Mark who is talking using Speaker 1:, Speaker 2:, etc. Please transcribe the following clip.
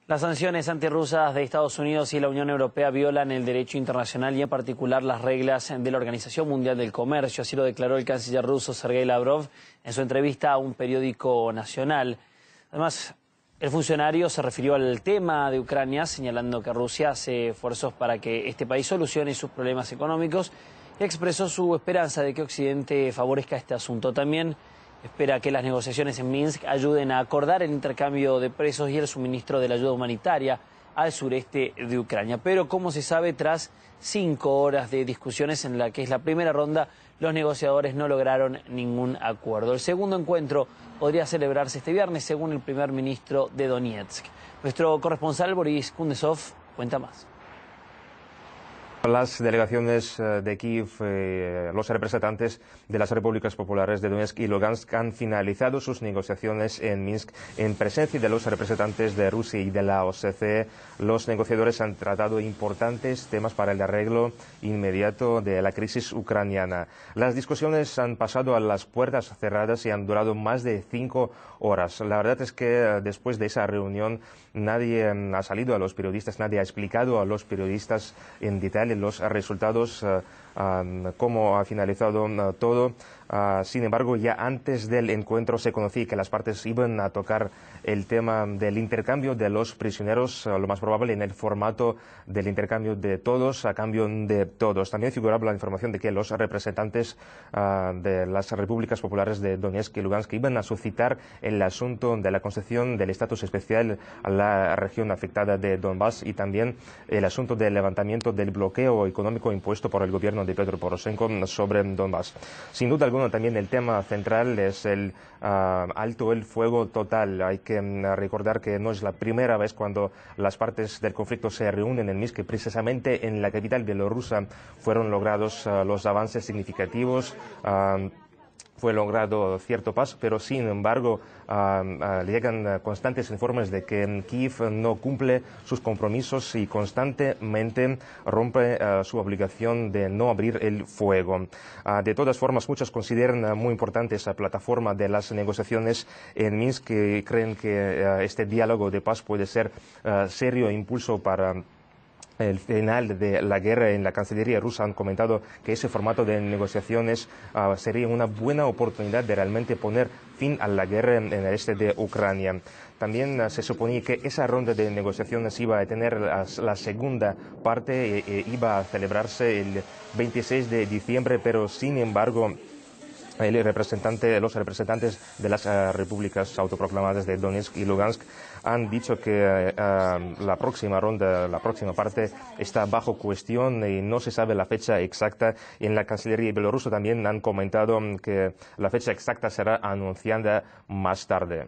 Speaker 1: Las sanciones antirrusas de Estados Unidos y la Unión Europea violan el derecho internacional y en particular las reglas de la Organización Mundial del Comercio. Así lo declaró el canciller ruso Sergei Lavrov en su entrevista a un periódico nacional. Además, el funcionario se refirió al tema de Ucrania, señalando que Rusia hace esfuerzos para que este país solucione sus problemas económicos y expresó su esperanza de que Occidente favorezca este asunto. También espera que las negociaciones en Minsk ayuden a acordar el intercambio de presos y el suministro de la ayuda humanitaria al sureste de Ucrania. Pero, como se sabe, tras 5 horas de discusiones en la que es la primera ronda, los negociadores no lograron ningún acuerdo. El segundo encuentro podría celebrarse este viernes, según el primer ministro de Donetsk. Nuestro corresponsal Boris Kundesov cuenta más.
Speaker 2: Las delegaciones de Kiev, los representantes de las repúblicas populares de Donetsk y Lugansk han finalizado sus negociaciones en Minsk en presencia de los representantes de Rusia y de la OSCE. Los negociadores han tratado importantes temas para el arreglo inmediato de la crisis ucraniana. Las discusiones han pasado a las puertas cerradas y han durado más de 5 horas. La verdad es que después de esa reunión nadie ha salido a los periodistas, nadie ha explicado a los periodistas en detalle los resultados, cómo ha finalizado todo. Sin embargo, ya antes del encuentro se conocía que las partes iban a tocar el tema del intercambio de los prisioneros, lo más probable en el formato del intercambio de todos a cambio de todos. También figuraba la información de que los representantes de las repúblicas populares de Donetsk y Lugansk iban a suscitar el asunto de la concesión del estatus especial a la región afectada de Donbass y también el asunto del levantamiento del bloqueo económico impuesto por el gobierno de Petro Poroshenko sobre Donbass. Sin duda alguna, también el tema central es el alto el fuego total. Hay que recordar que no es la primera vez cuando las partes del conflicto se reúnen en Minsk, que precisamente en la capital bielorrusa fueron logrados los avances significativos. Fue logrado cierto paso, pero sin embargo llegan constantes informes de que Kiev no cumple sus compromisos y constantemente rompe su obligación de no abrir el fuego. De todas formas, muchos consideran muy importante esa plataforma de las negociaciones en Minsk y creen que este diálogo de paz puede ser serio impulso para el final de la guerra. En la Cancillería rusa han comentado que ese formato de negociaciones sería una buena oportunidad de realmente poner fin a la guerra en el este de Ucrania. También se suponía que esa ronda de negociaciones iba a tener la segunda parte, iba a celebrarse el 26 de diciembre, pero sin embargo los representantes de las repúblicas autoproclamadas de Donetsk y Lugansk han dicho que la próxima ronda, la próxima parte está bajo cuestión y no se sabe la fecha exacta. En la Cancillería bielorrusa también han comentado que la fecha exacta será anunciada más tarde.